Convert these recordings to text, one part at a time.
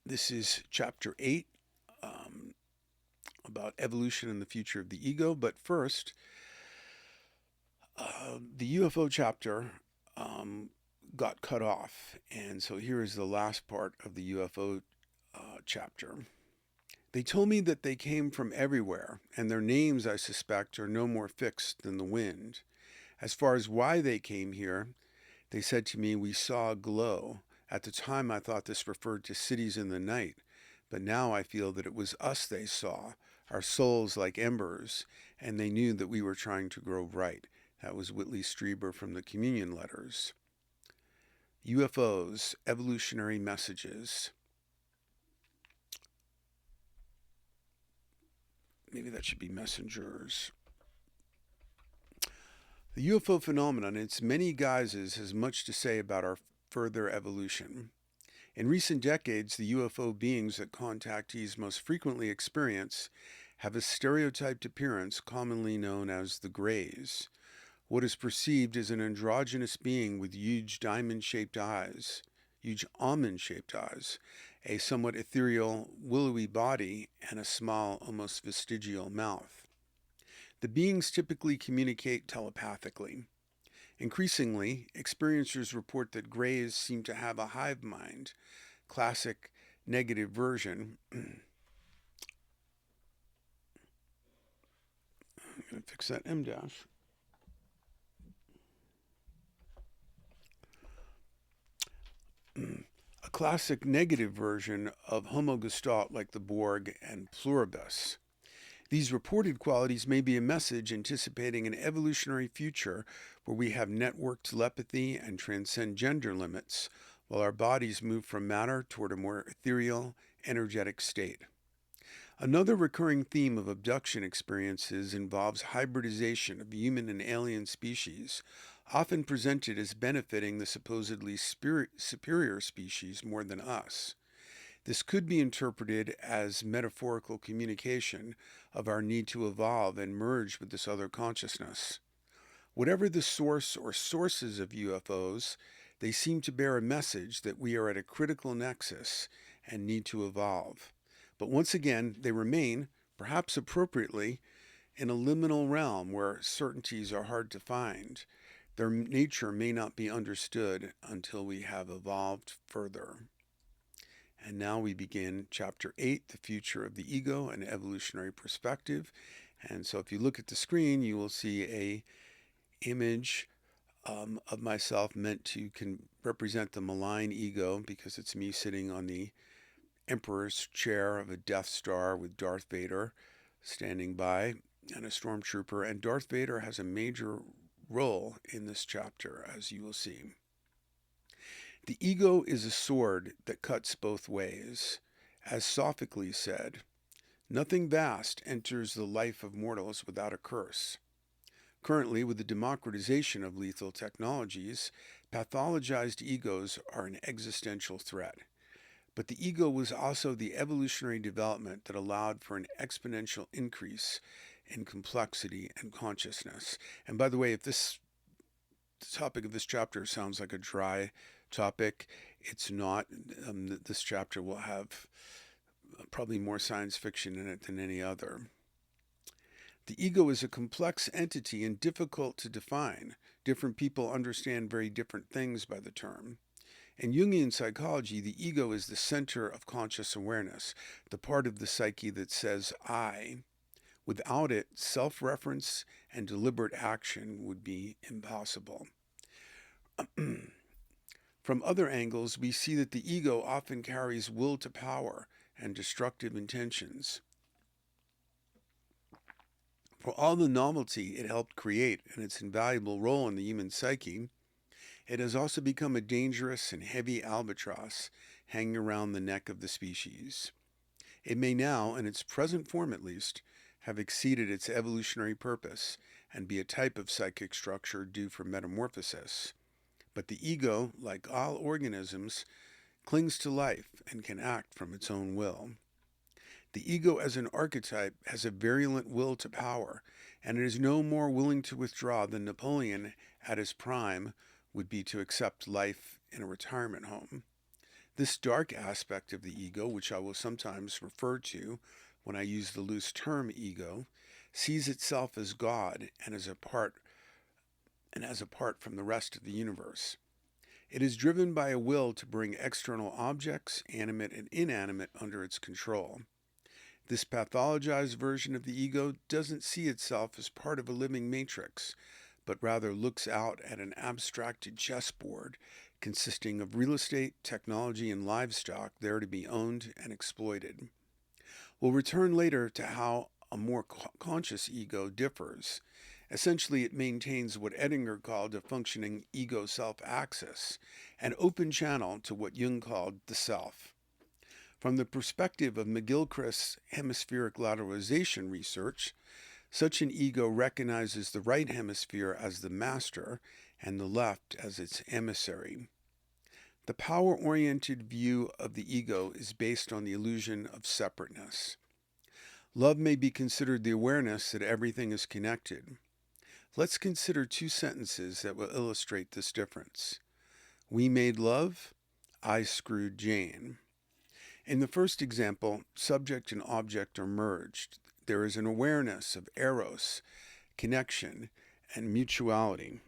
This is chapter 8 um, about evolution and the future of the ego. But first, the UFO chapter um, got cut off. And so here is the last part of the UFO chapter. They told me that they came from everywhere, and their names, I suspect, are no more fixed than the wind. As far as why they came here, they said to me, we saw a glow. At the time, I thought this referred to cities in the night, but now I feel that it was us they saw, our souls like embers, and they knew that we were trying to grow right. That was Whitley Strieber from the Communion Letters. UFOs, evolutionary messages. Maybe that should be messengers. The UFO phenomenon, in its many guises, has much to say about our further evolution. In recent decades, the UFO beings that contactees most frequently experience have a stereotyped appearance commonly known as the Greys. What is perceived as an androgynous being with huge almond-shaped eyes, a somewhat ethereal, willowy body, and a small, almost vestigial mouth. The beings typically communicate telepathically. Increasingly, experiencers report that Greys seem to have a hive mind, classic negative version. I'm going to fix that M dash. A classic negative version of homogestalt like the Borg and pluribus. These reported qualities may be a message anticipating an evolutionary future where we have networked telepathy and transcend gender limits, while our bodies move from matter toward a more ethereal, energetic state. Another recurring theme of abduction experiences involves hybridization of human and alien species, often presented as benefiting the supposedly superior species more than us. This could be interpreted as metaphorical communication of our need to evolve and merge with this other consciousness. Whatever the source or sources of UFOs, they seem to bear a message that we are at a critical nexus and need to evolve. But once again, they remain, perhaps appropriately, in a liminal realm where certainties are hard to find. Their nature may not be understood until we have evolved further. And now we begin Chapter 8, The Future of the Ego, an Evolutionary Perspective. And so if you look at the screen, you will see a image of myself meant to represent the malign ego, because it's me sitting on the Emperor's chair of a Death Star with Darth Vader standing by and a stormtrooper. And Darth Vader has a major role in this chapter, as you will see. The ego is a sword that cuts both ways. As Sophocles said, nothing vast enters the life of mortals without a curse. Currently, with the democratization of lethal technologies, pathologized egos are an existential threat. But the ego was also the evolutionary development that allowed for an exponential increase in complexity and consciousness. And by the way, if the topic of this chapter sounds like a dry topic, it's not. This chapter will have probably more science fiction in it than any other. The ego is a complex entity and difficult to define. Different people understand very different things by the term. In Jungian psychology, the ego is the center of conscious awareness, the part of the psyche that says I. Without it, self-reference and deliberate action would be impossible. From other angles, we see that the ego often carries will to power and destructive intentions. For all the novelty it helped create and its invaluable role in the human psyche, it has also become a dangerous and heavy albatross hanging around the neck of the species. It may now, in its present form at least, have exceeded its evolutionary purpose and be a type of psychic structure due for metamorphosis. But the ego, like all organisms, clings to life and can act from its own will. The ego as an archetype has a virulent will to power, and it is no more willing to withdraw than Napoleon at his prime would be to accept life in a retirement home. This dark aspect of the ego, which I will sometimes refer to when I use the loose term ego, sees itself as God and as apart from the rest of the universe. It is driven by a will to bring external objects, animate and inanimate, under its control. This pathologized version of the ego doesn't see itself as part of a living matrix, but rather looks out at an abstracted chessboard consisting of real estate, technology, and livestock there to be owned and exploited. We'll return later to how a more conscious ego differs. Essentially, it maintains what Edinger called a functioning ego self axis, an open channel to what Jung called the self. From the perspective of McGilchrist's hemispheric lateralization research, such an ego recognizes the right hemisphere as the master and the left as its emissary. The power-oriented view of the ego is based on the illusion of separateness. Love may be considered the awareness that everything is connected. Let's consider two sentences that will illustrate this difference. We made love, I screwed Jane. In the first example, subject and object are merged. There is an awareness of eros, connection, and mutuality.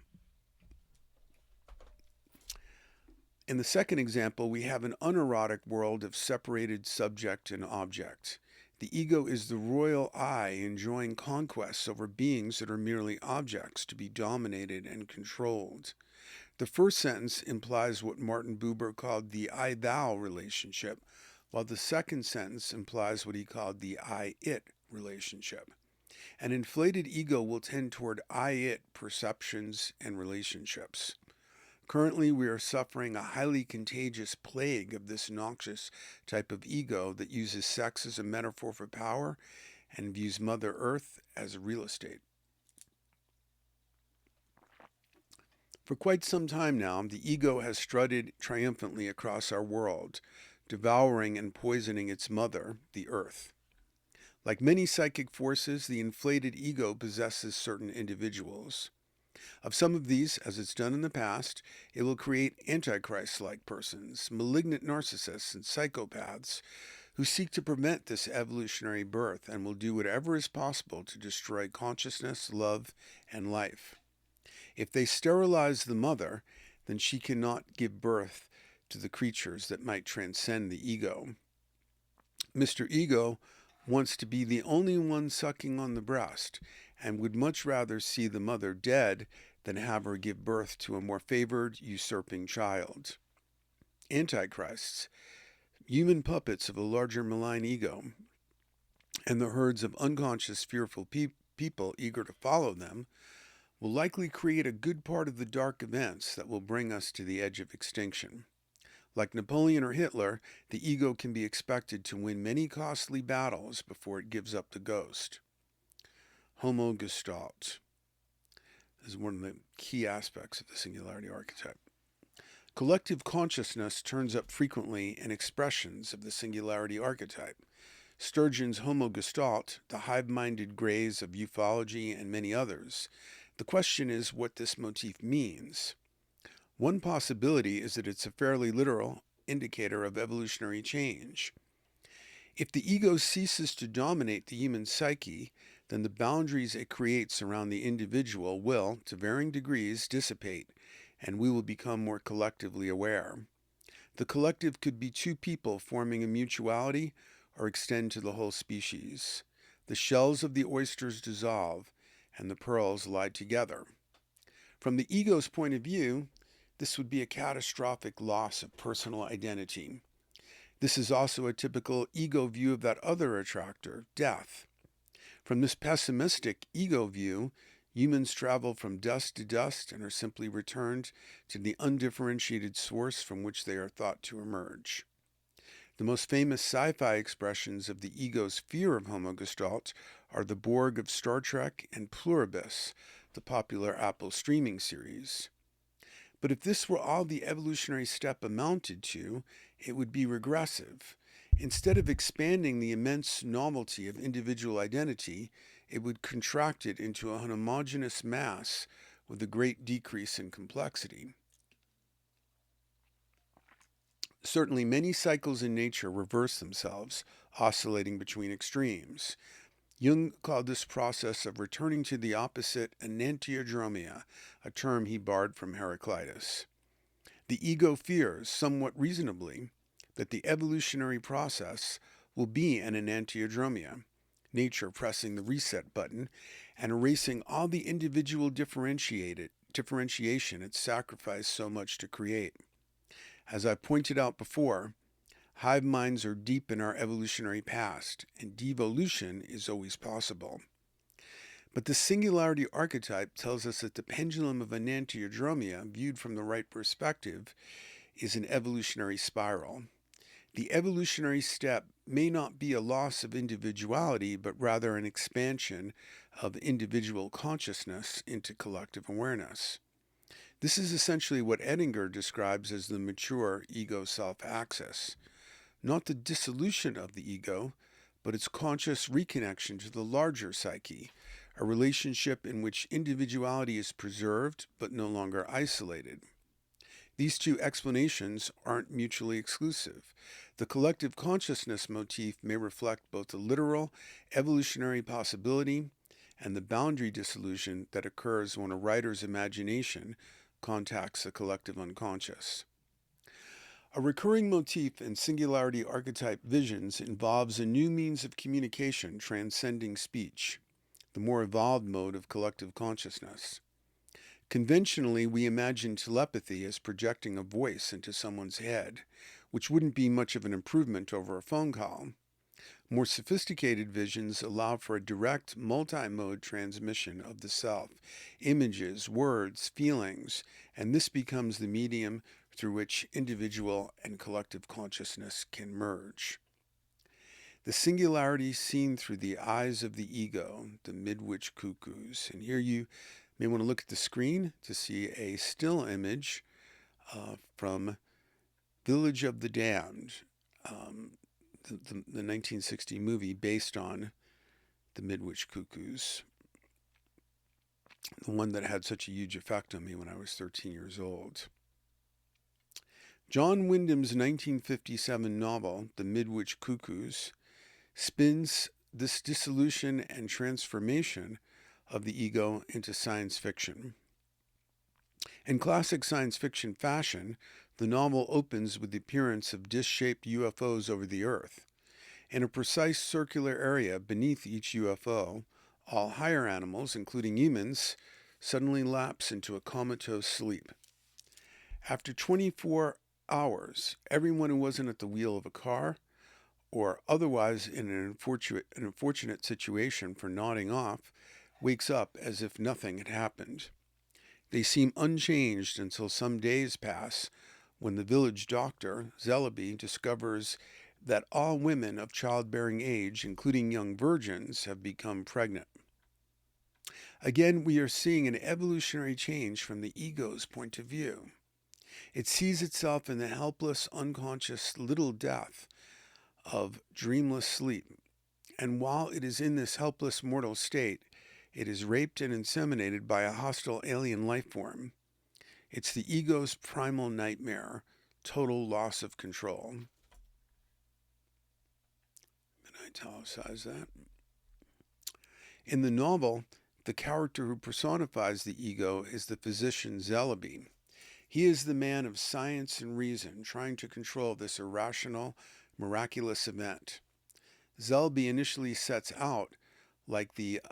In the second example, we have an unerotic world of separated subject and object. The ego is the royal I enjoying conquests over beings that are merely objects to be dominated and controlled. The first sentence implies what Martin Buber called the I-thou relationship, while the second sentence implies what he called the I-it relationship. An inflated ego will tend toward I-it perceptions and relationships. Currently, we are suffering a highly contagious plague of this noxious type of ego that uses sex as a metaphor for power and views Mother Earth as real estate. For quite some time now, the ego has strutted triumphantly across our world, devouring and poisoning its mother, the Earth. Like many psychic forces, the inflated ego possesses certain individuals. Of some of these, as it's done in the past, it will create antichrist-like persons, malignant narcissists, and psychopaths who seek to prevent this evolutionary birth and will do whatever is possible to destroy consciousness, love, and life. If they sterilize the mother, then she cannot give birth to the creatures that might transcend the ego. Mr. Ego wants to be the only one sucking on the breast and would much rather see the mother dead than have her give birth to a more favored, usurping child. Antichrists, human puppets of a larger malign ego, and the herds of unconscious, fearful people eager to follow them, will likely create a good part of the dark events that will bring us to the edge of extinction. Like Napoleon or Hitler, the ego can be expected to win many costly battles before it gives up the ghost. Homogestalt is one of the key aspects of the singularity archetype. Collective consciousness turns up frequently in expressions of the singularity archetype. Sturgeon's homogestalt, the hive-minded greys of ufology, and many others. The question is what this motif means. One possibility is that it's a fairly literal indicator of evolutionary change. If the ego ceases to dominate the human psyche, then the boundaries it creates around the individual will, to varying degrees, dissipate, and we will become more collectively aware. The collective could be two people forming a mutuality or extend to the whole species. The shells of the oysters dissolve, and the pearls lie together. From the ego's point of view, this would be a catastrophic loss of personal identity. This is also a typical ego view of that other attractor, death. From this pessimistic ego view, humans travel from dust to dust and are simply returned to the undifferentiated source from which they are thought to emerge. The most famous sci-fi expressions of the ego's fear of homogestalt are the Borg of Star Trek and Pluribus, the popular Apple streaming series. But if this were all the evolutionary step amounted to, it would be regressive. Instead of expanding the immense novelty of individual identity, it would contract it into a homogeneous mass with a great decrease in complexity. Certainly, many cycles in nature reverse themselves, oscillating between extremes. Jung called this process of returning to the opposite enantiodromia, a term he borrowed from Heraclitus. The ego fears, somewhat reasonably, that the evolutionary process will be an enantiodromia, nature pressing the reset button and erasing all the individual differentiation it sacrificed so much to create. As I pointed out before, hive minds are deep in our evolutionary past, and devolution is always possible. But the singularity archetype tells us that the pendulum of enantiodromia, viewed from the right perspective, is an evolutionary spiral. The evolutionary step may not be a loss of individuality, but rather an expansion of individual consciousness into collective awareness. This is essentially what Edinger describes as the mature ego-self axis. Not the dissolution of the ego, but its conscious reconnection to the larger psyche, a relationship in which individuality is preserved but no longer isolated. These two explanations aren't mutually exclusive. The collective consciousness motif may reflect both the literal evolutionary possibility and the boundary dissolution that occurs when a writer's imagination contacts the collective unconscious. A recurring motif in singularity archetype visions involves a new means of communication transcending speech, the more evolved mode of collective consciousness. Conventionally, we imagine telepathy as projecting a voice into someone's head, which wouldn't be much of an improvement over a phone call. More sophisticated visions allow for a direct multi-mode transmission of the self, images, words, feelings, and this becomes the medium through which individual and collective consciousness can merge. The singularity seen through the eyes of the ego, the midwich cuckoos. And here you may want to look at the screen to see a still image from Village of the Damned, the 1960 movie based on the midwich cuckoos, the one that had such a huge effect on me when I was 13 years old. John Wyndham's 1957 novel, The Midwich Cuckoos, spins this dissolution and transformation of the ego into science fiction. In classic science fiction fashion, the novel opens with the appearance of disc-shaped UFOs over the Earth. In a precise circular area beneath each UFO, all higher animals, including humans, suddenly lapse into a comatose sleep. After 24 hours, everyone who wasn't at the wheel of a car or otherwise in an unfortunate situation for nodding off wakes up as if nothing had happened. They seem unchanged until some days pass when the village doctor, Zellaby, discovers that all women of childbearing age, including young virgins, have become pregnant. Again, we are seeing an evolutionary change from the ego's point of view. It sees itself in the helpless, unconscious little death of dreamless sleep, and while it is in this helpless mortal state, it is raped and inseminated by a hostile alien life form. It's the ego's primal nightmare, total loss of control. And I italicize that. In the novel, the character who personifies the ego is the physician Zellaby. He is the man of science and reason, trying to control this irrational, miraculous event. Zellaby initially sets out like the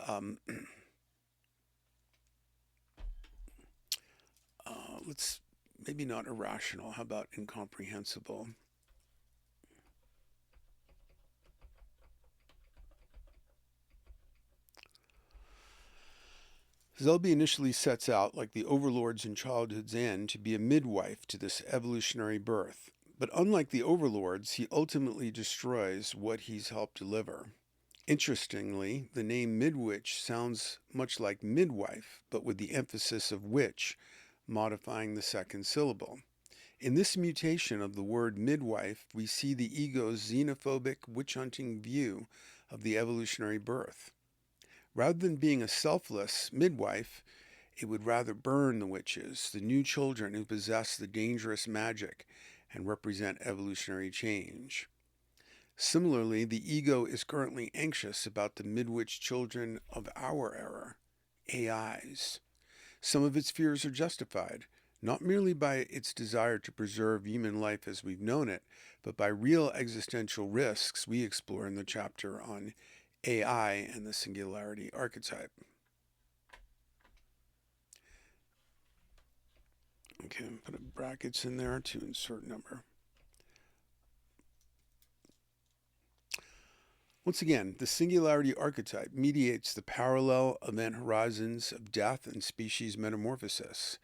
let's maybe not irrational, how about incomprehensible? Zellaby initially sets out, like the overlords in Childhood's End, to be a midwife to this evolutionary birth. But unlike the overlords, he ultimately destroys what he's helped deliver. Interestingly, the name midwich sounds much like midwife, but with the emphasis of witch, modifying the second syllable. In this mutation of the word midwife, we see the ego's xenophobic, witch-hunting view of the evolutionary birth. Rather than being a selfless midwife, it would rather burn the witches, the new children who possess the dangerous magic, and represent evolutionary change. Similarly, the ego is currently anxious about the midwich children of our era, AIs. Some of its fears are justified, not merely by its desire to preserve human life as we've known it, but by real existential risks we explore in the chapter on AI and the singularity archetype. Okay, put brackets in there to insert number. Once again, the singularity archetype mediates the parallel event horizons of death and species metamorphosis.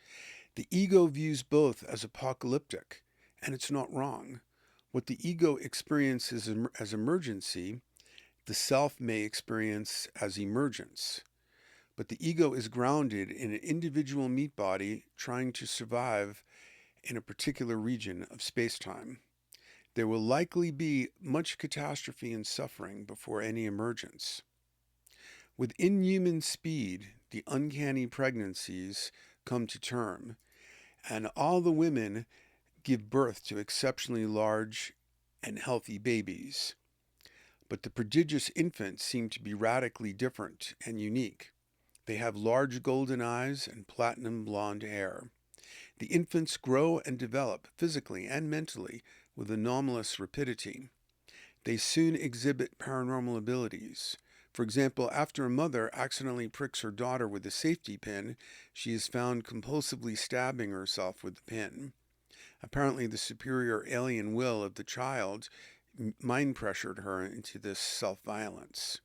The ego views both as apocalyptic, and it's not wrong. What the ego experiences as emergency, the self may experience as emergence. But the ego is grounded in an individual meat body trying to survive in a particular region of space-time. There will likely be much catastrophe and suffering before any emergence. With inhuman speed, the uncanny pregnancies come to term, and all the women give birth to exceptionally large and healthy babies. But the prodigious infants seem to be radically different and unique. They have large golden eyes and platinum blonde hair. The infants grow and develop physically and mentally with anomalous rapidity. They soon exhibit paranormal abilities. For example, after a mother accidentally pricks her daughter with a safety pin, she is found compulsively stabbing herself with the pin. Apparently, the superior alien will of the child mind-pressured her into this self-violence.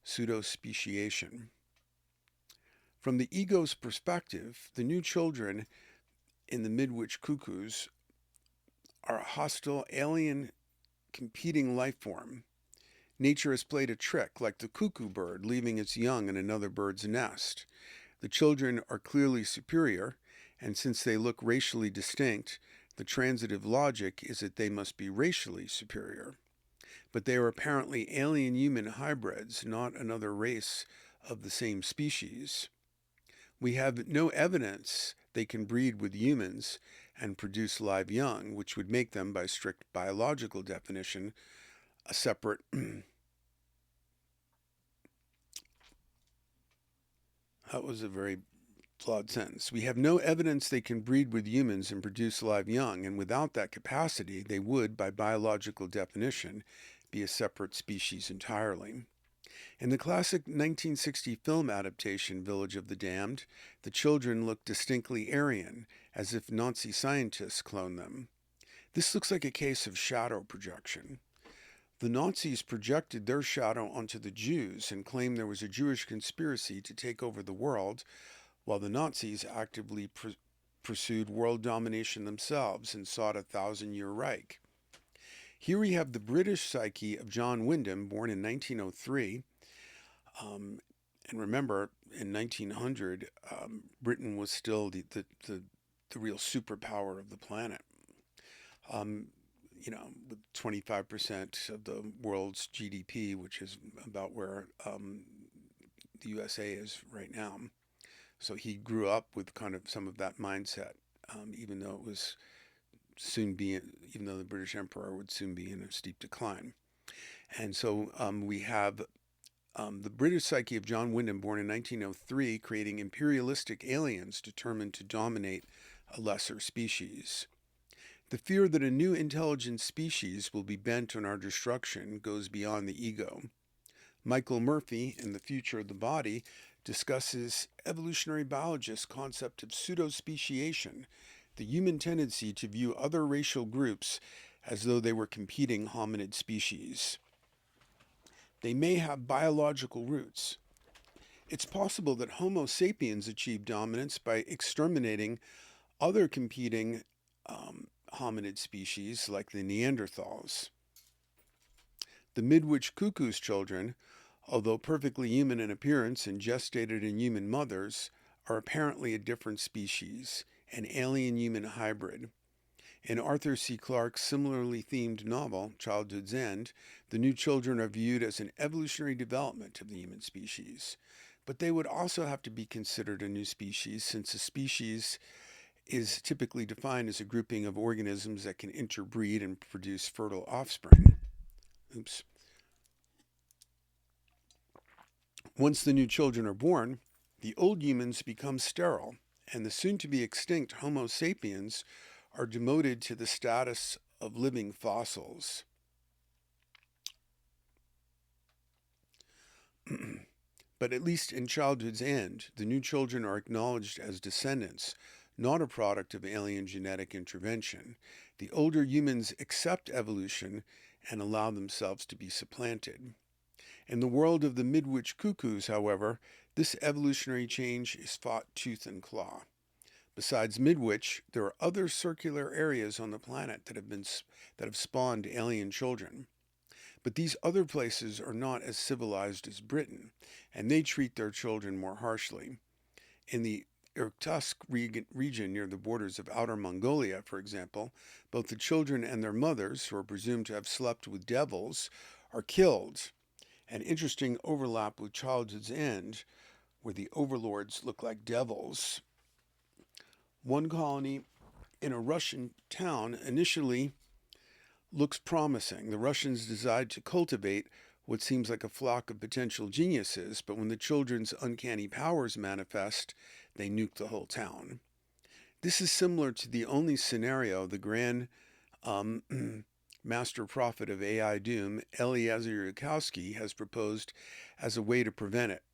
Pseudo-speciation. From the ego's perspective, the new children in the midwich cuckoos are a hostile, alien, competing life form. Nature has played a trick, like the cuckoo bird leaving its young in another bird's nest. The children are clearly superior, and since they look racially distinct, the transitive logic is that they must be racially superior. But they are apparently alien-human hybrids, not another race of the same species. We have no evidence they can breed with humans and produce live young, which would make them, by strict biological definition, a separate that was a very flawed sentence. We have no evidence they can breed with humans and produce live young, and without that capacity, they would, by biological definition, be a separate species entirely. In the classic 1960 film adaptation Village of the Damned, the children look distinctly Aryan, as if Nazi scientists cloned them. This looks like a case of shadow projection. The Nazis projected their shadow onto the Jews and claimed there was a Jewish conspiracy to take over the world, while the Nazis actively pursued world domination themselves and sought a 1,000-year Reich. Here we have the British psyche of John Wyndham, born in 1903. And remember, in 1900, Britain was still the real superpower of the planet. With 25% of the world's GDP, which is about where the USA is right now. So he grew up with kind of some of that mindset, even though the British Empire would soon be in a steep decline. And so we have the British psyche of John Wyndham, born in 1903, creating imperialistic aliens determined to dominate a lesser species. The fear that a new intelligent species will be bent on our destruction goes beyond the ego. Michael Murphy, in The Future of the Body, discusses evolutionary biologists' concept of pseudo-speciation, the human tendency to view other racial groups as though they were competing hominid species. They may have biological roots. It's possible that Homo sapiens achieved dominance by exterminating other competing hominid species like the Neanderthals. The midwich cuckoo's children, although perfectly human in appearance and gestated in human mothers, are apparently a different species, an alien-human hybrid. In Arthur C. Clarke's similarly themed novel, Childhood's End, the new children are viewed as an evolutionary development of the human species. But they would also have to be considered a new species, since a species is typically defined as a grouping of organisms that can interbreed and produce fertile offspring. Oops. Once the new children are born, the old humans become sterile, and the soon to be extinct Homo sapiens are demoted to the status of living fossils. But at least in childhood's end, the new children are acknowledged as descendants, not a product of alien genetic intervention. The older humans accept evolution and allow themselves to be supplanted. In the world of the midwich cuckoos, however, this evolutionary change is fought tooth and claw. Besides Midwich, there are other circular areas on the planet that have spawned alien children. But these other places are not as civilized as Britain, and they treat their children more harshly. In the Irkutsk region near the borders of Outer Mongolia, for example, both the children and their mothers, who are presumed to have slept with devils, are killed. An interesting overlap with Childhood's End, where the overlords look like devils. One colony in a Russian town initially looks promising. The Russians decide to cultivate what seems like a flock of potential geniuses, but when the children's uncanny powers manifest, they nuke the whole town. This is similar to the only scenario the grand master prophet of AI doom, Eliezer Yudkowsky, has proposed as a way to prevent it.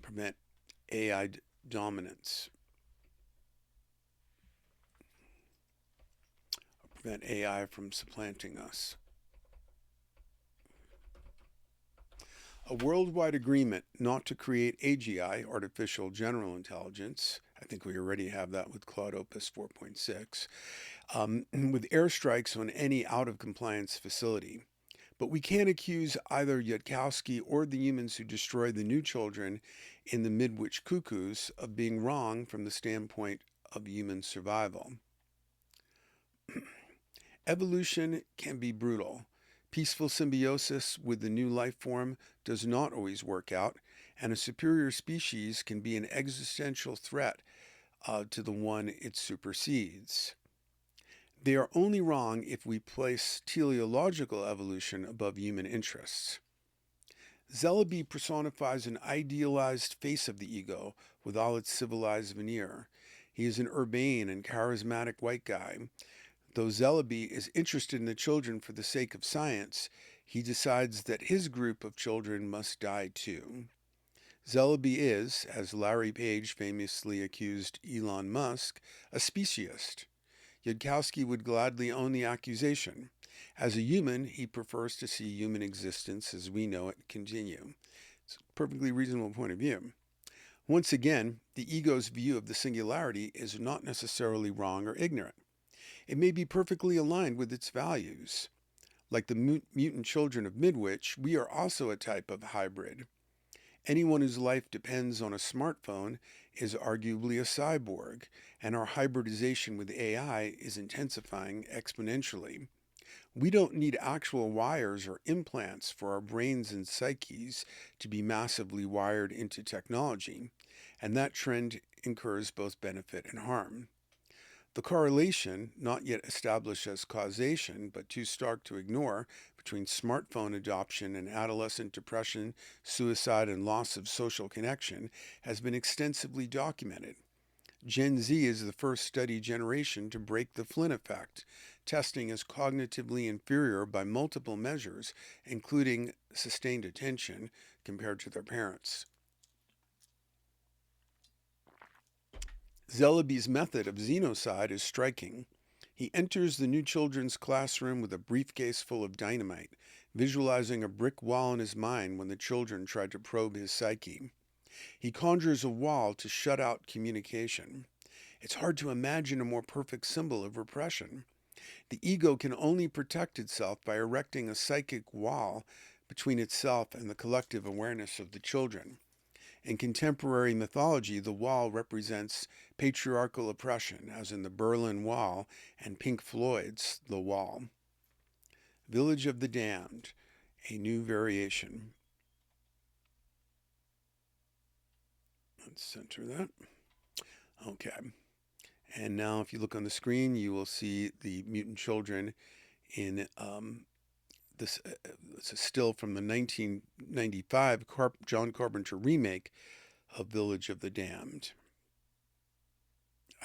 Prevent AI dominance. Prevent AI from supplanting us. A worldwide agreement not to create AGI, artificial general intelligence. I think we already have that with Claude Opus 4.6, with airstrikes on any out of compliance facility. But we can't accuse either Yudkowsky or the humans who destroyed the new children in the Midwich cuckoos of being wrong from the standpoint of human survival. Evolution can be brutal. Peaceful symbiosis with the new life form does not always work out, and a superior species can be an existential threat to the one it supersedes. They are only wrong if we place teleological evolution above human interests. Zellaby personifies an idealized face of the ego with all its civilized veneer. He is an urbane and charismatic white guy. Though Zellaby is interested in the children for the sake of science, he decides that his group of children must die too. Zellaby is, as Larry Page famously accused Elon Musk, a speciesist. Yudkowsky would gladly own the accusation. As a human, he prefers to see human existence as we know it continue. It's a perfectly reasonable point of view. Once again, the ego's view of the singularity is not necessarily wrong or ignorant. It may be perfectly aligned with its values. Like the mutant children of Midwich, we are also a type of hybrid. Anyone whose life depends on a smartphone is arguably a cyborg, and our hybridization with AI is intensifying exponentially. We don't need actual wires or implants for our brains and psyches to be massively wired into technology, and that trend incurs both benefit and harm. The correlation, not yet established as causation, but too stark to ignore, between smartphone adoption and adolescent depression, suicide, and loss of social connection has been extensively documented. Gen Z is the first study generation to break the Flynn effect, testing as cognitively inferior by multiple measures, including sustained attention, compared to their parents. Zellaby's method of xenocide is striking. He enters the new children's classroom with a briefcase full of dynamite, visualizing a brick wall in his mind when the children tried to probe his psyche. He conjures a wall to shut out communication. It's hard to imagine a more perfect symbol of repression. The ego can only protect itself by erecting a psychic wall between itself and the collective awareness of the children. In contemporary mythology, the wall represents patriarchal oppression, as in the Berlin Wall and Pink Floyd's The Wall. Village of the Damned, a new variation. Let's center that. Okay. And now if you look on the screen, you will see the mutant children in this. It's a still from the 1995 John Carpenter remake of Village of the Damned.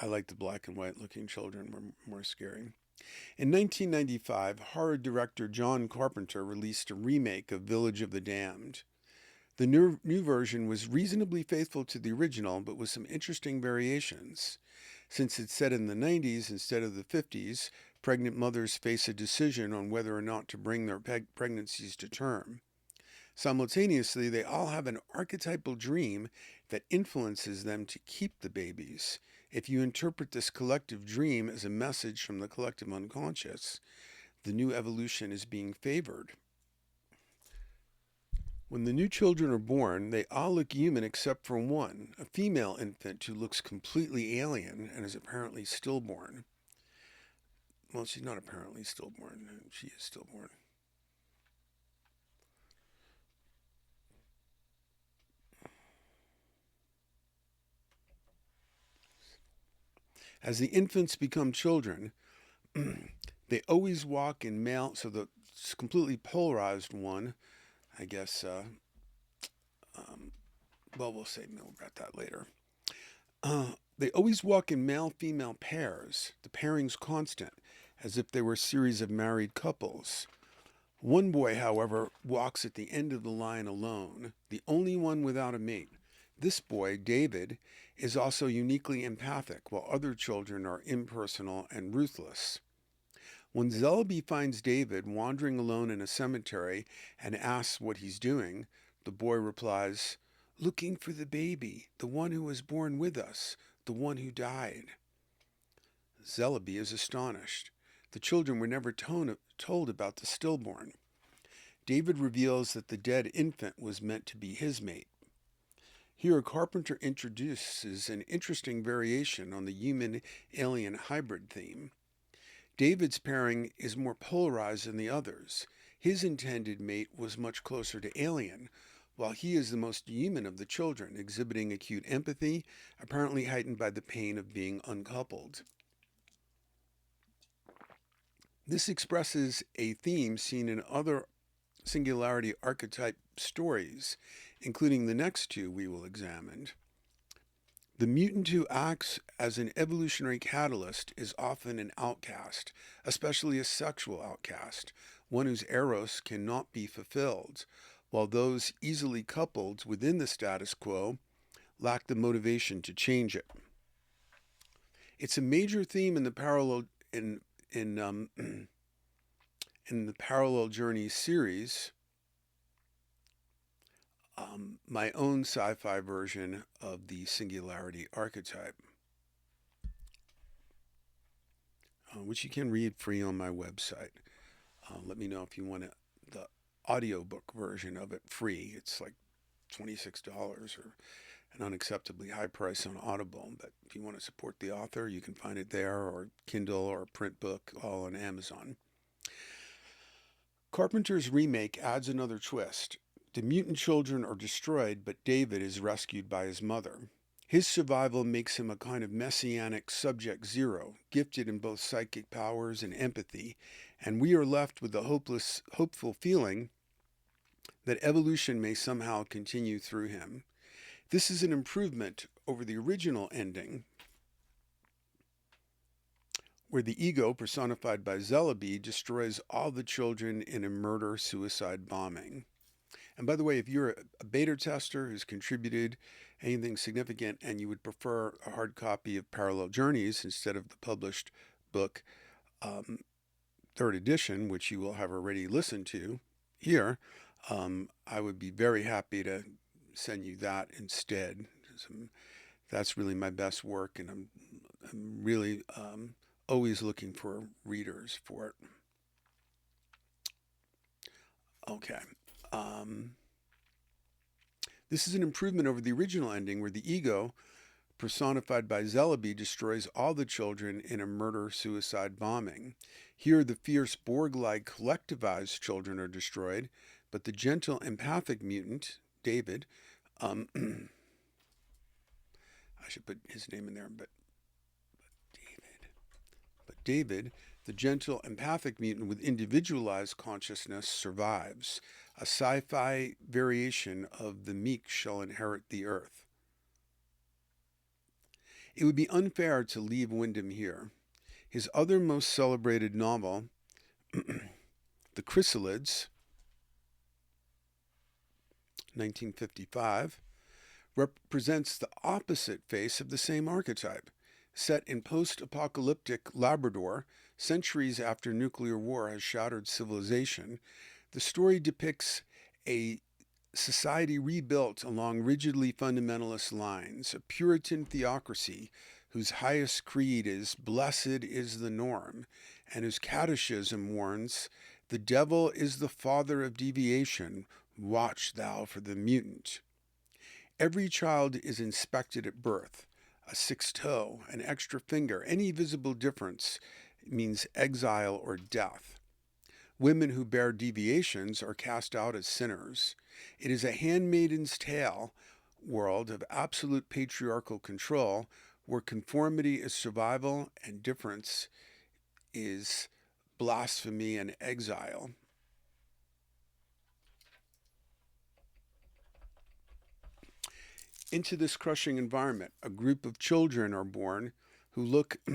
I like the black and white looking children, were more scary. In 1995, horror director John Carpenter released a remake of Village of the Damned. The new version was reasonably faithful to the original, but with some interesting variations. Since it's set in the 90s instead of the 50s, pregnant mothers face a decision on whether or not to bring their pregnancies to term. Simultaneously, they all have an archetypal dream that influences them to keep the babies. If you interpret this collective dream as a message from the collective unconscious, the new evolution is being favored. When the new children are born, they all look human except for one, a female infant who looks completely alien and is apparently stillborn. Well, she's not apparently stillborn. She is stillborn. As the infants become children, they always walk in male, so the completely polarized one, I guess, well, we'll say more about that later. They always walk in male female pairs, the pairing's constant, as if they were a series of married couples. One boy, however, walks at the end of the line alone, the only one without a mate. This boy, David, is also uniquely empathic, while other children are impersonal and ruthless. When Zellaby finds David wandering alone in a cemetery and asks what he's doing, the boy replies, "Looking for the baby, the one who was born with us, the one who died." Zellaby is astonished. The children were never told about the stillborn. David reveals that the dead infant was meant to be his mate. Here, Carpenter introduces an interesting variation on the human-alien hybrid theme. David's pairing is more polarized than the others. His intended mate was much closer to alien, while he is the most human of the children, exhibiting acute empathy, apparently heightened by the pain of being uncoupled. This expresses a theme seen in other singularity archetype stories, including the next two we will examine. The mutant who acts as an evolutionary catalyst is often an outcast, especially a sexual outcast, one whose eros cannot be fulfilled, while those easily coupled within the status quo lack the motivation to change it. It's a major theme in the in the Parallel Journeys series, my own sci-fi version of the singularity archetype, which you can read free on my website. Let me know if you want the audiobook version of it free. It's like $26 or an unacceptably high price on Audible. But if you want to support the author, you can find it there, or Kindle or print book, all on Amazon. Carpenter's remake adds another twist. The mutant children are destroyed, but David is rescued by his mother. His survival makes him a kind of messianic subject zero, gifted in both psychic powers and empathy, and we are left with the hopeful feeling that evolution may somehow continue through him. This is an improvement over the original ending, where the ego, personified by Zellaby, destroys all the children in a murder-suicide bombing. And by the way, if you're a beta tester who's contributed anything significant and you would prefer a hard copy of Parallel Journeys instead of the published book, third edition, which you will have already listened to here, I would be very happy to send you that instead. That's really my best work, and I'm really always looking for readers for it. Okay. This is an improvement over the original ending, where the ego, personified by Zellaby, destroys all the children in a murder-suicide bombing. Here, the fierce Borg-like collectivized children are destroyed, but the gentle empathic mutant, David, I should put his name in there, David, the gentle, empathic mutant with individualized consciousness, survives. A sci fi variation of the meek shall inherit the earth. It would be unfair to leave Wyndham here. His other most celebrated novel, The Chrysalids, 1955, represents the opposite face of the same archetype. Set in post-apocalyptic Labrador, centuries after nuclear war has shattered civilization, the story depicts a society rebuilt along rigidly fundamentalist lines, a Puritan theocracy whose highest creed is "blessed is the norm," and whose catechism warns, "The devil is the father of deviation, watch thou for the mutant." Every child is inspected at birth. A sixth toe, an extra finger, any visible difference means exile or death. Women who bear deviations are cast out as sinners. It is a handmaiden's tale world of absolute patriarchal control where conformity is survival and difference is blasphemy and exile. Into this crushing environment, a group of children are born who look a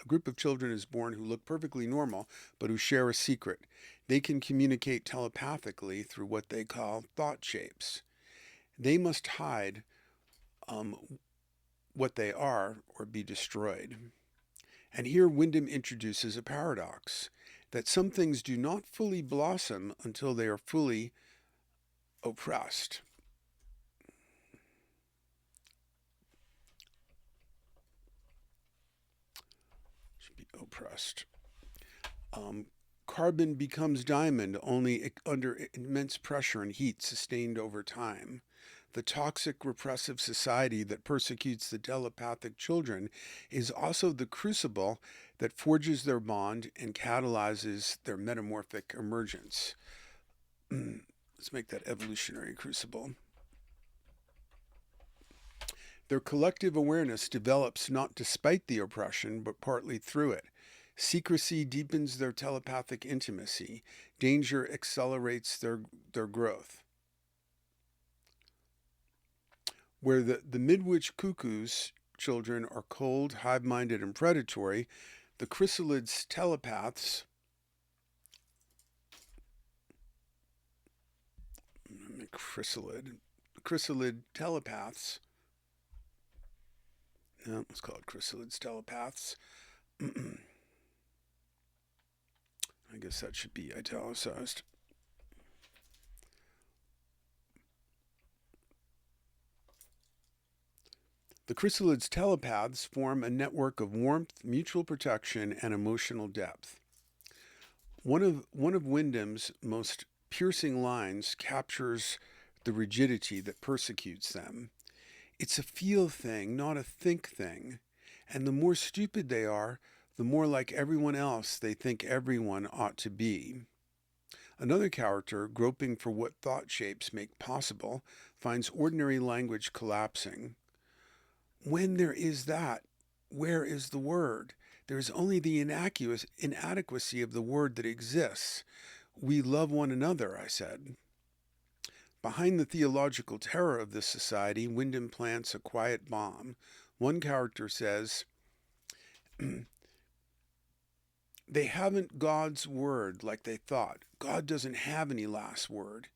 group of children is born who look perfectly normal, but who share a secret. They can communicate telepathically through what they call thought shapes. They must hide what they are or be destroyed. And here Wyndham introduces a paradox, that some things do not fully blossom until they are fully oppressed. Should be oppressed. Carbon becomes diamond only under immense pressure and heat sustained over time. The toxic repressive society that persecutes the telepathic children is also the crucible that forges their bond and catalyzes their metamorphic emergence. Let's make that evolutionary crucible. Their collective awareness develops not despite the oppression, but partly through it. Secrecy deepens their telepathic intimacy. Danger accelerates their growth. Where the midwich cuckoo's children are cold, hive-minded, and predatory, the chrysalids telepaths chrysalid telepaths. No, let's call it chrysalids telepaths. I guess that should be italicized. The chrysalids telepaths form a network of warmth, mutual protection, and emotional depth. One of Wyndham's most piercing lines captures the rigidity that persecutes them. It's a feel thing, not a think thing. And the more stupid they are, the more like everyone else they think everyone ought to be. Another character, groping for what thought shapes make possible, finds ordinary language collapsing. When there is that, where is the word? There is only the inadequacy of the word that exists. We love one another, I said. Behind the theological terror of this society, Wyndham plants a quiet bomb. One character says, they haven't God's word like they thought. God doesn't have any last word.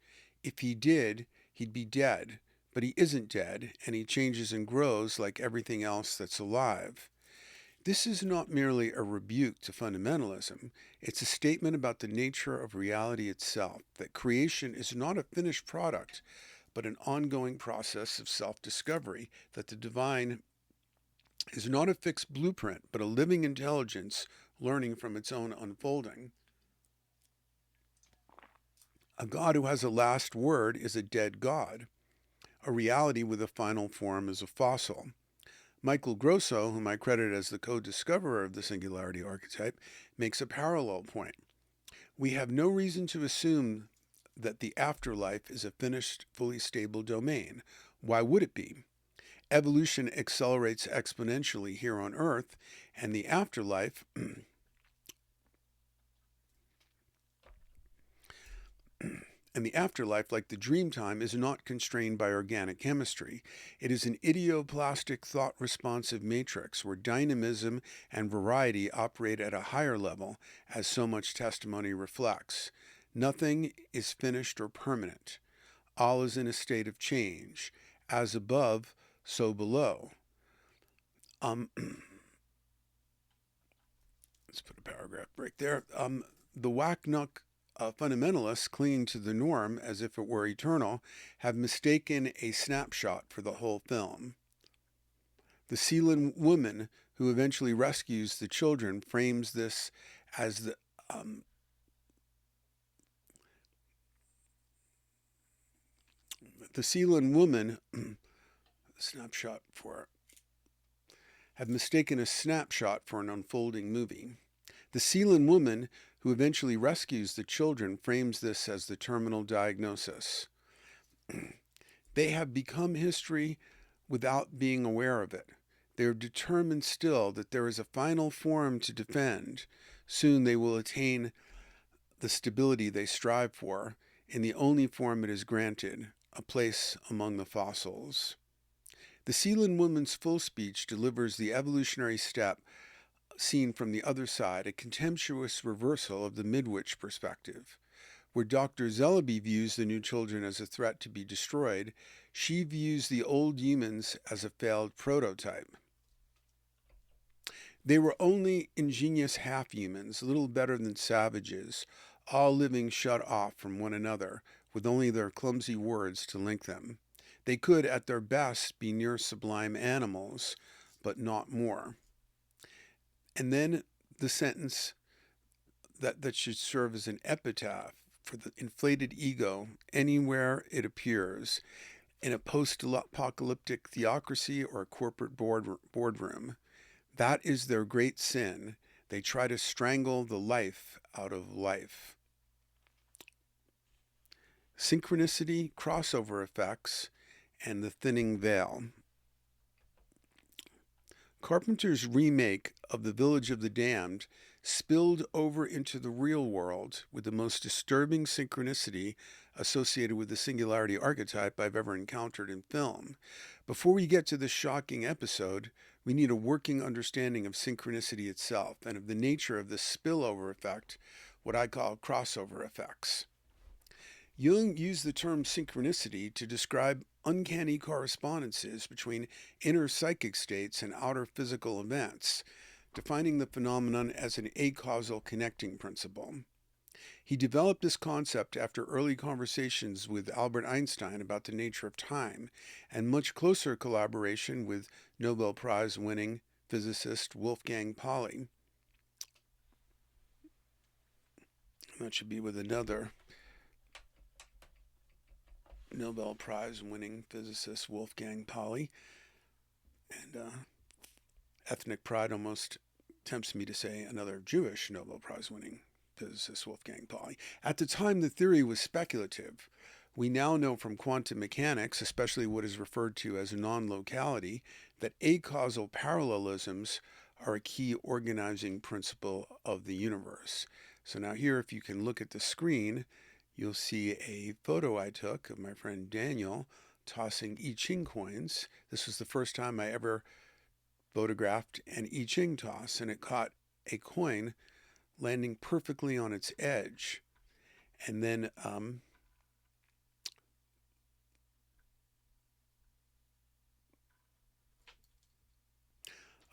If he did, he'd be dead. But he isn't dead, and he changes and grows like everything else that's alive. This is not merely a rebuke to fundamentalism. It's a statement about the nature of reality itself, that creation is not a finished product, but an ongoing process of self-discovery, that the divine is not a fixed blueprint, but a living intelligence learning from its own unfolding. A God who has a last word is a dead God. A reality with a final form is a fossil. Michael Grosso, whom I credit as the co-discoverer of the singularity archetype, makes a parallel point. We have no reason to assume that the afterlife is a finished, fully stable domain. Why would it be? Evolution accelerates exponentially here on Earth, and the afterlife like the dream time, is not constrained by organic chemistry. It is an idioplastic thought-responsive matrix where dynamism and variety operate at a higher level, as so much testimony reflects. Nothing is finished or permanent. All is in a state of change. As above, so below. Let's put a paragraph break there. The whack-knuck fundamentalists, clinging to the norm as if it were eternal, have mistaken a snapshot for the whole film. The Sealand woman who eventually rescues the children frames this as the Sealand woman snapshot for have mistaken a snapshot for an unfolding movie. The Sealand woman who eventually rescues the children frames this as the terminal diagnosis. They have become history without being aware of it. They are determined still that there is a final form to defend. Soon they will attain the stability they strive for, in the only form it is granted, a place among the fossils. The Sealand woman's full speech delivers the evolutionary step seen from the other side, a contemptuous reversal of the Midwich perspective. Where Dr. Zellaby views the new children as a threat to be destroyed, she views the old humans as a failed prototype. They were only ingenious half-humans, little better than savages, all living shut off from one another, with only their clumsy words to link them. They could, at their best, be near sublime animals, but not more. And then the sentence that should serve as an epitaph for the inflated ego anywhere it appears, in a post-apocalyptic theocracy or a corporate boardroom. That is their great sin. They try to strangle the life out of life. Synchronicity, crossover effects, and the thinning veil. Carpenter's remake of The Village of the Damned spilled over into the real world with the most disturbing synchronicity associated with the singularity archetype I've ever encountered in film. Before we get to this shocking episode, we need a working understanding of synchronicity itself and of the nature of this spillover effect, what I call crossover effects. Jung used the term synchronicity to describe uncanny correspondences between inner psychic states and outer physical events, defining the phenomenon as an acausal connecting principle. He developed this concept after early conversations with Albert Einstein about the nature of time, and much closer collaboration with Nobel Prize-winning physicist Wolfgang Pauli. That should be with another Nobel Prize-winning physicist Wolfgang Pauli. And ethnic pride almost tempts me to say another Jewish Nobel Prize-winning physicist Wolfgang Pauli. At the time, the theory was speculative. We now know from quantum mechanics, especially what is referred to as non-locality, that acausal parallelisms are a key organizing principle of the universe. So now here, if you can look at the screen, you'll see a photo I took of my friend Daniel tossing I Ching coins. This was the first time I ever photographed an I Ching toss, and it caught a coin landing perfectly on its edge. And then a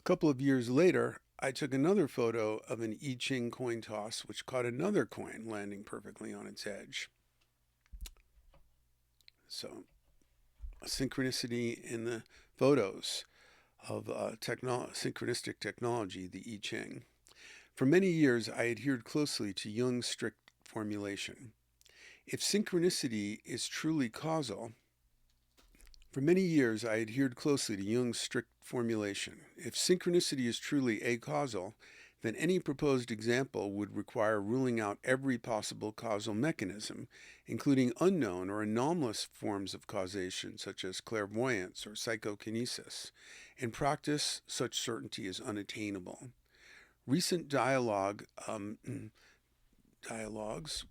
couple of years later, I took another photo of an I Ching coin toss, which caught another coin landing perfectly on its edge. So, a synchronicity in the photos of synchronistic technology, the I Ching. For many years, I adhered closely to Jung's strict formulation. If synchronicity is truly causal, For many years, I adhered closely to Jung's strict formulation. If synchronicity is truly acausal, then any proposed example would require ruling out every possible causal mechanism, including unknown or anomalous forms of causation such as clairvoyance or psychokinesis. In practice, such certainty is unattainable. Recent dialogues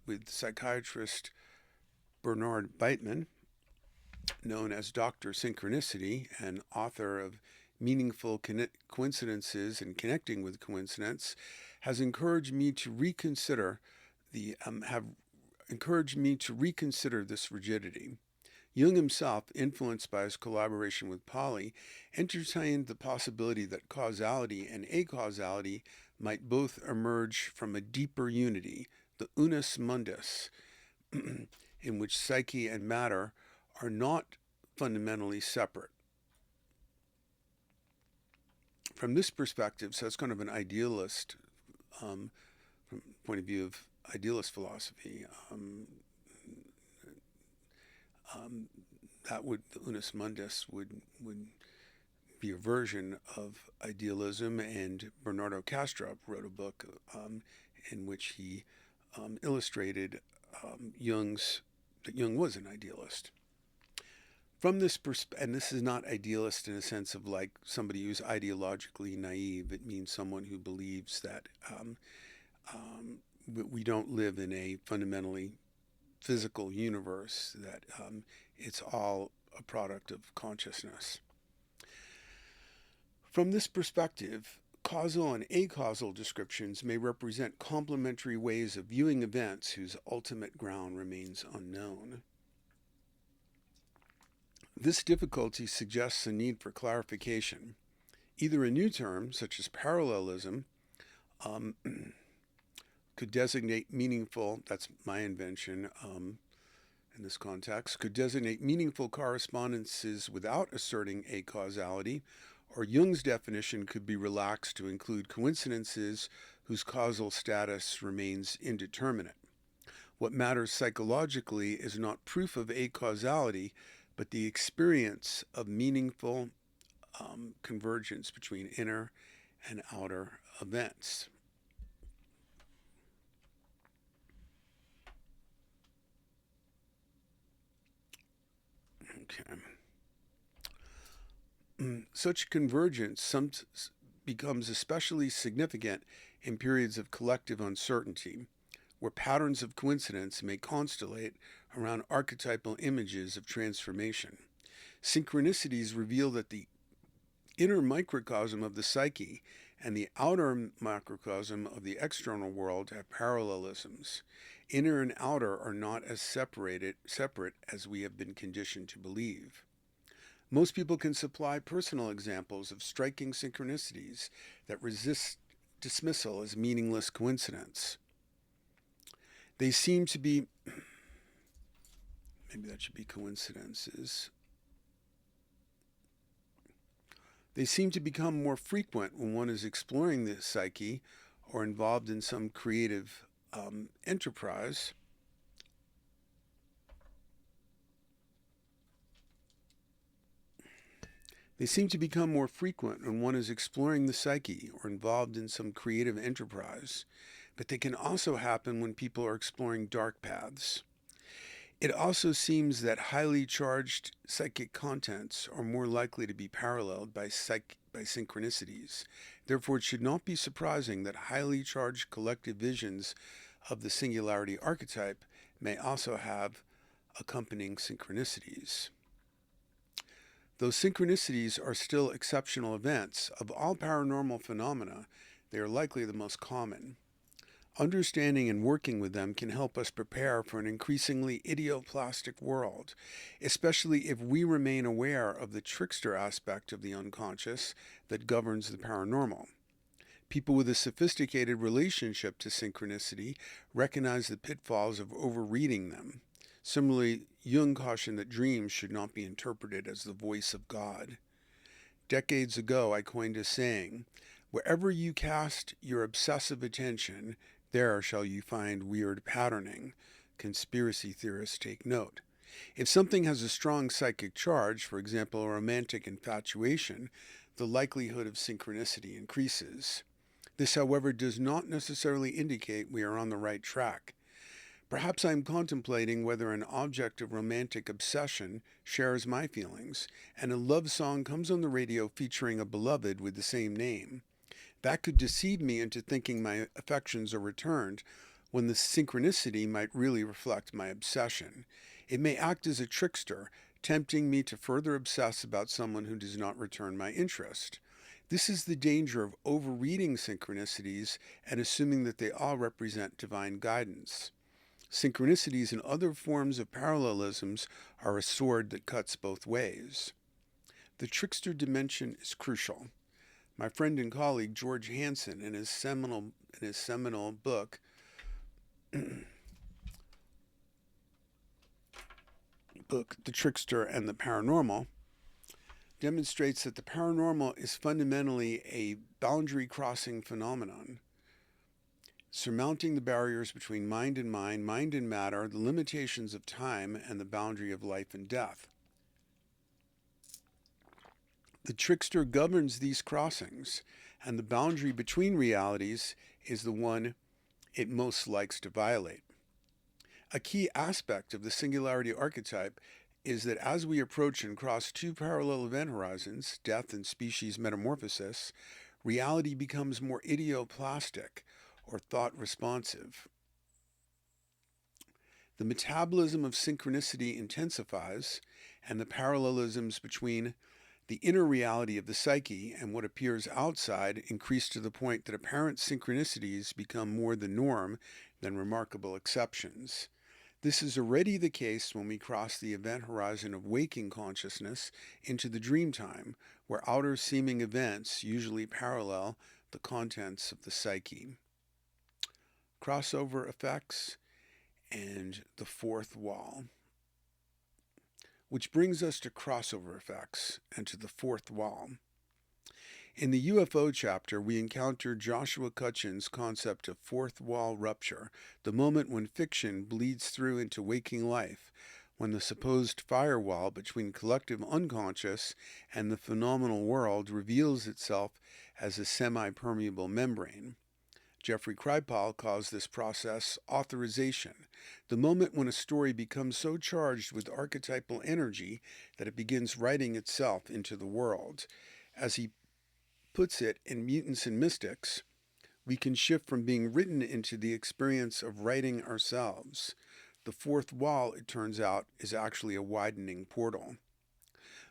with psychiatrist Bernard Beitman, known as Dr. Synchronicity and author of Meaningful Coincidences and Connecting with Coincidence, has encouraged me to reconsider this rigidity. Jung himself, influenced by his collaboration with Pauli, entertained the possibility that causality and acausality might both emerge from a deeper unity, the unus mundus, in which psyche and matter are not fundamentally separate. From this perspective, so it's kind of an idealist, from the point of view of idealist philosophy, that would, the unus mundus would be a version of idealism, and Bernardo Kastrup wrote a book in which he illustrated that Jung was an idealist. From this and this is not idealist in a sense of like somebody who's ideologically naive. It means someone who believes that we don't live in a fundamentally physical universe, that it's all a product of consciousness. From this perspective, causal and acausal descriptions may represent complementary ways of viewing events whose ultimate ground remains unknown. This difficulty suggests a need for clarification. Either a new term, such as parallelism, could designate meaningful, that's my invention in this context, could designate meaningful correspondences without asserting acausality, or Jung's definition could be relaxed to include coincidences whose causal status remains indeterminate. What matters psychologically is not proof of acausality, but the experience of meaningful convergence between inner and outer events. Okay. Such convergence becomes especially significant in periods of collective uncertainty, where patterns of coincidence may constellate around archetypal images of transformation. Synchronicities reveal that the inner microcosm of the psyche and the outer microcosm of the external world have parallelisms. Inner and outer are not as separate as we have been conditioned to believe. Most people can supply personal examples of striking synchronicities that resist dismissal as meaningless coincidence. They seem to be, maybe that should be coincidences. They seem to become more frequent when one is exploring the psyche or involved in some creative enterprise. They seem to become more frequent when one is exploring the psyche or involved in some creative enterprise, but they can also happen when people are exploring dark paths. It also seems that highly charged psychic contents are more likely to be paralleled by synchronicities. Therefore, it should not be surprising that highly charged collective visions of the singularity archetype may also have accompanying synchronicities. Though synchronicities are still exceptional events, of all paranormal phenomena, they are likely the most common. Understanding and working with them can help us prepare for an increasingly idioplastic world, especially if we remain aware of the trickster aspect of the unconscious that governs the paranormal. People with a sophisticated relationship to synchronicity recognize the pitfalls of overreading them. Similarly, Jung cautioned that dreams should not be interpreted as the voice of God. Decades ago, I coined a saying, "Wherever you cast your obsessive attention, there shall you find weird patterning." Conspiracy theorists take note. If something has a strong psychic charge, for example, a romantic infatuation, the likelihood of synchronicity increases. This, however, does not necessarily indicate we are on the right track. Perhaps I am contemplating whether an object of romantic obsession shares my feelings, and a love song comes on the radio featuring a beloved with the same name. That could deceive me into thinking my affections are returned, when the synchronicity might really reflect my obsession. It may act as a trickster, tempting me to further obsess about someone who does not return my interest. This is the danger of overreading synchronicities and assuming that they all represent divine guidance. Synchronicities and other forms of parallelisms are a sword that cuts both ways. The trickster dimension is crucial. My friend and colleague George Hansen, in his seminal book, The Trickster and the Paranormal, demonstrates that the paranormal is fundamentally a boundary-crossing phenomenon, surmounting the barriers between mind and matter, the limitations of time, and the boundary of life and death. The trickster governs these crossings, and the boundary between realities is the one it most likes to violate. A key aspect of the singularity archetype is that as we approach and cross two parallel event horizons, death and species metamorphosis, reality becomes more idioplastic or thought responsive. The metabolism of synchronicity intensifies, and the parallelisms between the inner reality of the psyche and what appears outside increase to the point that apparent synchronicities become more the norm than remarkable exceptions. This is already the case when we cross the event horizon of waking consciousness into the dream time, where outer seeming events usually parallel the contents of the psyche. Crossover effects and the fourth wall. Which brings us to crossover effects and to the fourth wall. In the UFO chapter, we encounter Joshua Cutchin's concept of fourth wall rupture, the moment when fiction bleeds through into waking life, when the supposed firewall between collective unconscious and the phenomenal world reveals itself as a semi-permeable membrane. Jeffrey Kripal calls this process authorization, the moment when a story becomes so charged with archetypal energy that it begins writing itself into the world. As he puts it in Mutants and Mystics, we can shift from being written into the experience of writing ourselves. The fourth wall, it turns out, is actually a widening portal.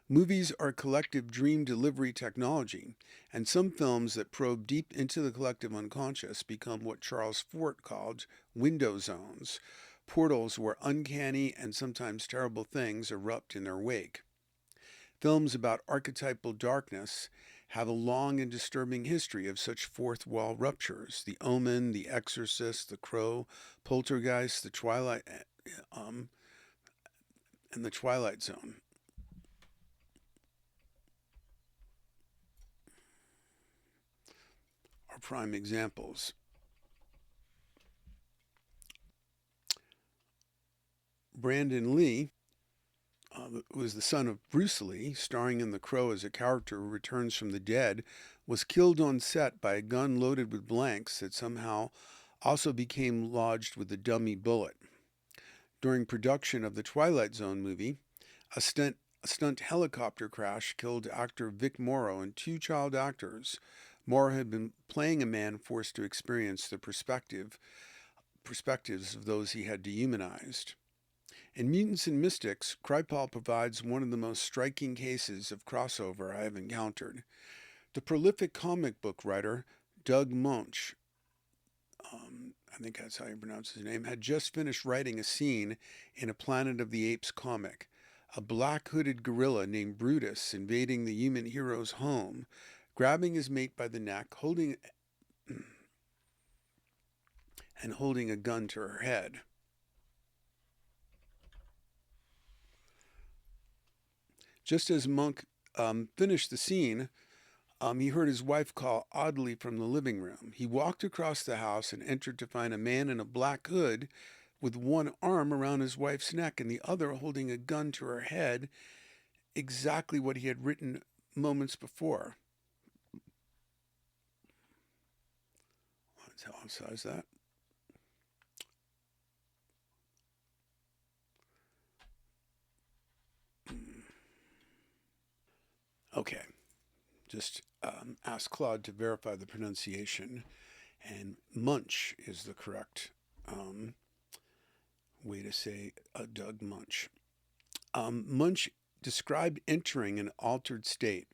Movies are collective dream delivery technology, and some films that probe deep into the collective unconscious become what Charles Fort called window zones, portals where uncanny and sometimes terrible things erupt in their wake. Films about archetypal darkness have a long and disturbing history of such fourth wall ruptures. The Omen, The Exorcist, The Crow, Poltergeist, The Twilight, and The Twilight Zone. Are prime examples. Brandon Lee, who is the son of Bruce Lee, starring in The Crow as a character who returns from the dead, was killed on set by a gun loaded with blanks that somehow also became lodged with a dummy bullet. During production of the Twilight Zone movie, a stunt helicopter crash killed actor Vic Morrow and two child actors. Morrow had been playing a man forced to experience the perspectives of those he had dehumanized. In Mutants and Mystics, Kripal provides one of the most striking cases of crossover I have encountered. The prolific comic book writer Doug Moench, I think that's how you pronounce his name, had just finished writing a scene in a Planet of the Apes comic. A black-hooded gorilla named Brutus invading the human hero's home, grabbing his mate by the neck, holding a gun to her head. Just as Monk finished the scene, he heard his wife call oddly from the living room. He walked across the house and entered to find a man in a black hood with one arm around his wife's neck and the other holding a gun to her head, exactly what he had written moments before. I'll size that. Okay, just ask Claude to verify the pronunciation, and Munch is the correct um, way to say Doug Munch. Munch described entering an altered state.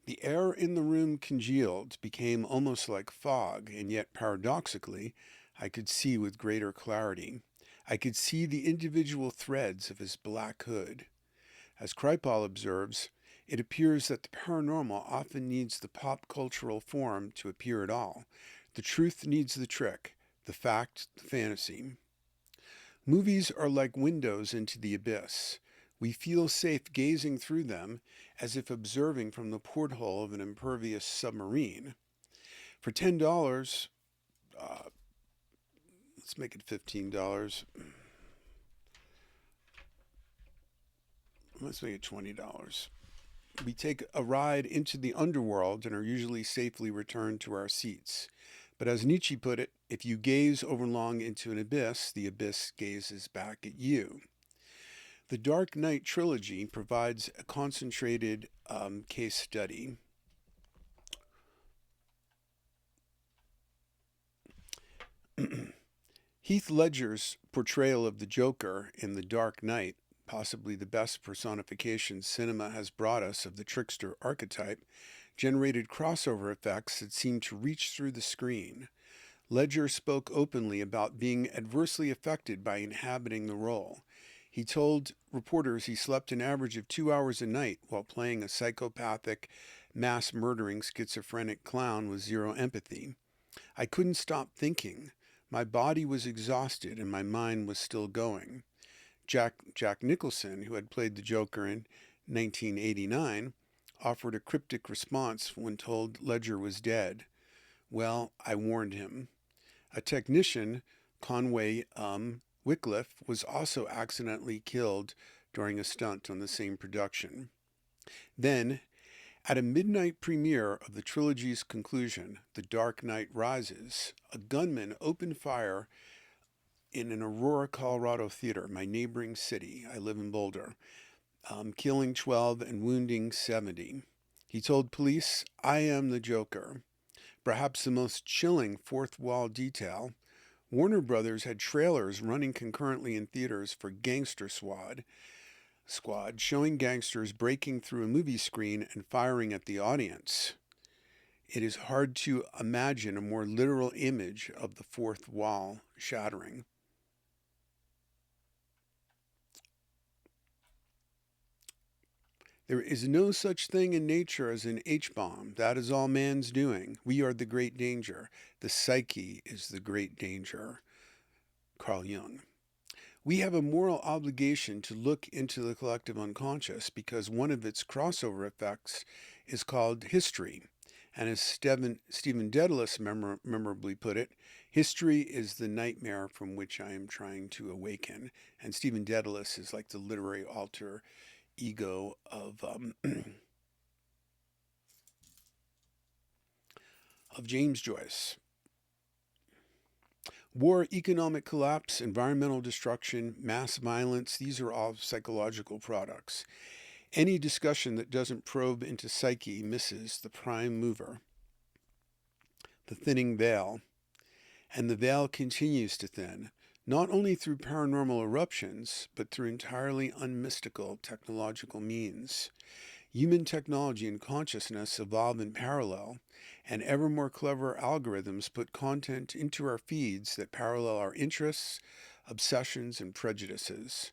The air in the room congealed, became almost like fog, and yet paradoxically, I could see with greater clarity. I could see the individual threads of his black hood. As Kripal observes, it appears that the paranormal often needs the pop cultural form to appear at all. The truth needs the trick, the fact, the fantasy. Movies are like windows into the abyss. We feel safe gazing through them as if observing from the porthole of an impervious submarine. For $10, uh, let's make it $15. Let's make it $20. We take a ride into the underworld and are usually safely returned to our seats. But as Nietzsche put it, if you gaze overlong into an abyss, the abyss gazes back at you. The Dark Knight trilogy provides a concentrated case study. Heath Ledger's portrayal of the Joker in The Dark Knight, possibly the best personification cinema has brought us of the trickster archetype, generated crossover effects that seemed to reach through the screen. Ledger spoke openly about being adversely affected by inhabiting the role. He told reporters he slept an average of 2 hours a night while playing a psychopathic, mass murdering schizophrenic clown with zero empathy. I couldn't stop thinking. My body was exhausted and my mind was still going. Jack Nicholson, who had played the Joker in 1989, offered a cryptic response when told Ledger was dead. Well, I warned him. A technician, Conway Wycliffe, was also accidentally killed during a stunt on the same production. Then, at a midnight premiere of the trilogy's conclusion, The Dark Knight Rises, a gunman opened fire in an Aurora, Colorado theater, my neighboring city. I live in Boulder, killing 12 and wounding 70. He told police, I am the Joker. Perhaps the most chilling fourth wall detail, Warner Brothers had trailers running concurrently in theaters for Gangster Squad, showing gangsters breaking through a movie screen and firing at the audience. It is hard to imagine a more literal image of the fourth wall shattering. There is no such thing in nature as an H-bomb. That is all man's doing. We are the great danger. The psyche is the great danger. Carl Jung. We have a moral obligation to look into the collective unconscious because one of its crossover effects is called history. And as Stephen Dedalus memorably put it, history is the nightmare from which I am trying to awaken. And Stephen Dedalus is like the literary alter ego of James Joyce. War, economic collapse, environmental destruction, mass violence, these are all psychological products. Any discussion that doesn't probe into psyche misses the prime mover. The thinning veil. And the veil continues to thin, not only through paranormal eruptions, but through entirely unmystical technological means. Human technology and consciousness evolve in parallel, and ever more clever algorithms put content into our feeds that parallel our interests, obsessions, and prejudices.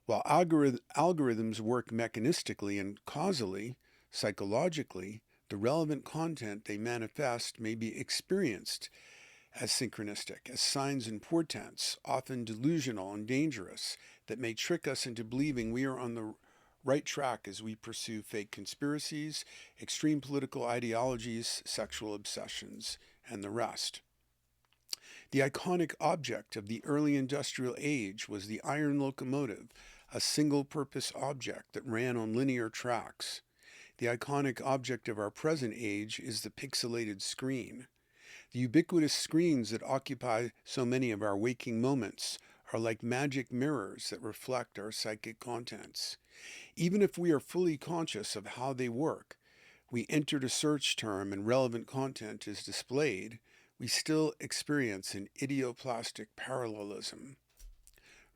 While algorithms work mechanistically and causally, psychologically, the relevant content they manifest may be experienced as synchronistic, as signs and portents, often delusional and dangerous, that may trick us into believing we are on the right track as we pursue fake conspiracies, extreme political ideologies, sexual obsessions, and the rest. The iconic object of the early industrial age was the iron locomotive, a single-purpose object that ran on linear tracks. The iconic object of our present age is the pixelated screen. The ubiquitous screens that occupy so many of our waking moments are like magic mirrors that reflect our psychic contents. Even if we are fully conscious of how they work, we entered a search term and relevant content is displayed, we still experience an idioplastic parallelism.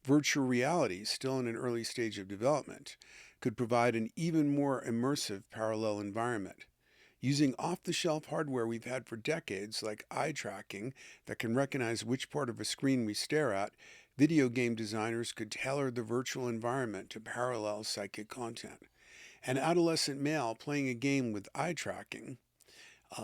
Virtual reality, still in an early stage of development, could provide an even more immersive parallel environment. Using off-the-shelf hardware we've had for decades, like eye tracking that can recognize which part of a screen we stare at, video game designers could tailor the virtual environment to parallel psychic content. An adolescent male playing a game with eye tracking,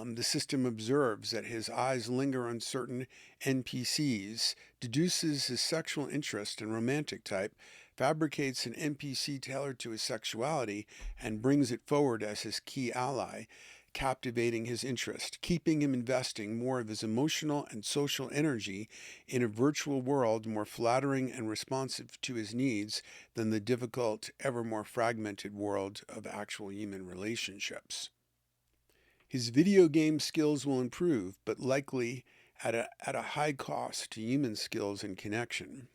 the system observes that his eyes linger on certain NPCs, deduces his sexual interest and romantic type, fabricates an NPC tailored to his sexuality, and brings it forward as his key ally, captivating his interest, keeping him investing more of his emotional and social energy in a virtual world more flattering and responsive to his needs than the difficult, ever more fragmented world of actual human relationships. His video game skills will improve, but likely at a high cost to human skills and connection.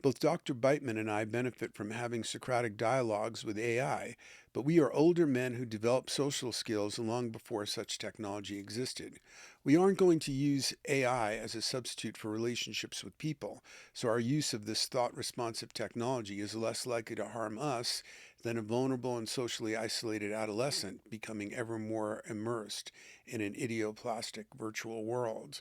Both Dr. Beitman and I benefit from having Socratic dialogues with AI, but we are older men who developed social skills long before such technology existed. We aren't going to use AI as a substitute for relationships with people, so our use of this thought-responsive technology is less likely to harm us than a vulnerable and socially isolated adolescent becoming ever more immersed in an idioplastic virtual world.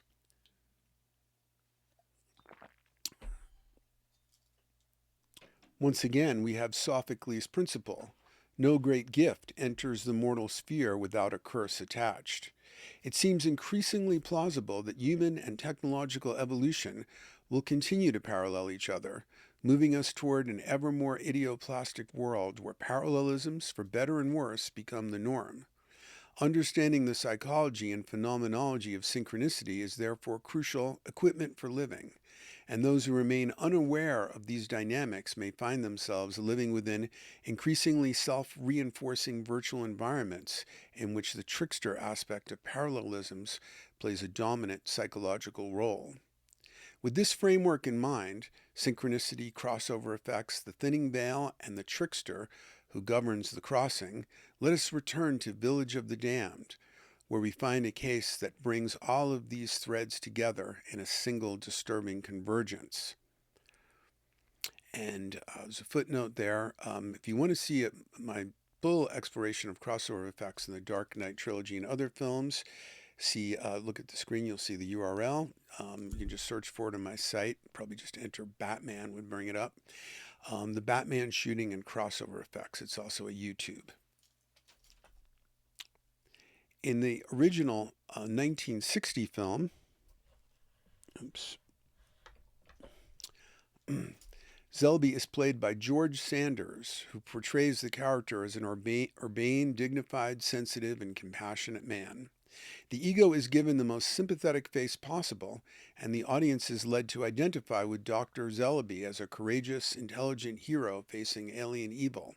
Once again, we have Sophocles' principle. No great gift enters the mortal sphere without a curse attached. It seems increasingly plausible that human and technological evolution will continue to parallel each other, moving us toward an ever more idioplastic world where parallelisms, for better and worse, become the norm. Understanding the psychology and phenomenology of synchronicity is therefore crucial equipment for living, and those who remain unaware of these dynamics may find themselves living within increasingly self-reinforcing virtual environments in which the trickster aspect of parallelisms plays a dominant psychological role. With this framework in mind, synchronicity, crossover effects, the thinning veil, and the trickster who governs the crossing, let us return to Village of the Damned, where we find a case that brings all of these threads together in a single disturbing convergence. And there's a footnote there. If you want to see my full exploration of crossover effects in the Dark Knight trilogy and other films, look at the screen, you'll see the URL. You can just search for it on my site. Probably just enter Batman would bring it up. The Batman shooting and crossover effects. It's also a YouTube. In the original 1960 film, Zelby is played by George Sanders, who portrays the character as an urbane, dignified, sensitive, and compassionate man. The ego is given the most sympathetic face possible, and the audience is led to identify with Dr. Zelby as a courageous, intelligent hero facing alien evil.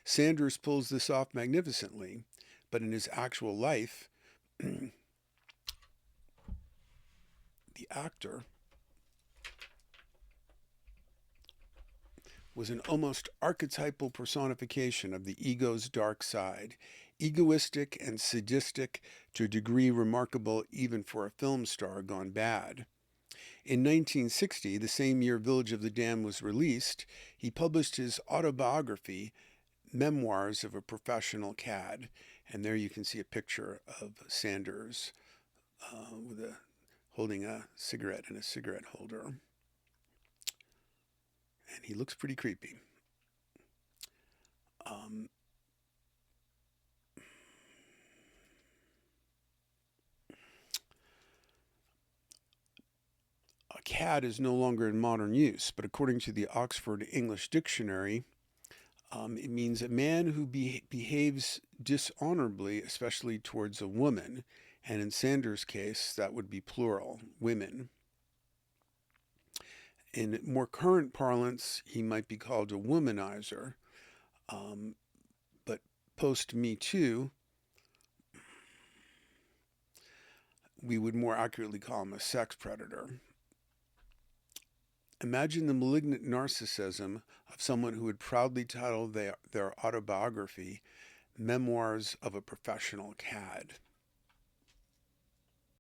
Sanders pulls this off magnificently, but in his actual life, the actor was an almost archetypal personification of the ego's dark side, egoistic and sadistic to a degree remarkable even for a film star gone bad. In 1960, the same year Village of the Damned was released, he published his autobiography, Memoirs of a Professional Cad. And there you can see a picture of Sanders holding a cigarette in a cigarette holder. And he looks pretty creepy. A cad is no longer in modern use, but according to the Oxford English Dictionary, it means a man who behaves dishonorably, especially towards a woman. And in Sanders' case, that would be plural, women. In more current parlance, he might be called a womanizer. But post-Me Too, we would more accurately call him a sex predator. Imagine the malignant narcissism of someone who would proudly title their autobiography Memoirs of a Professional Cad.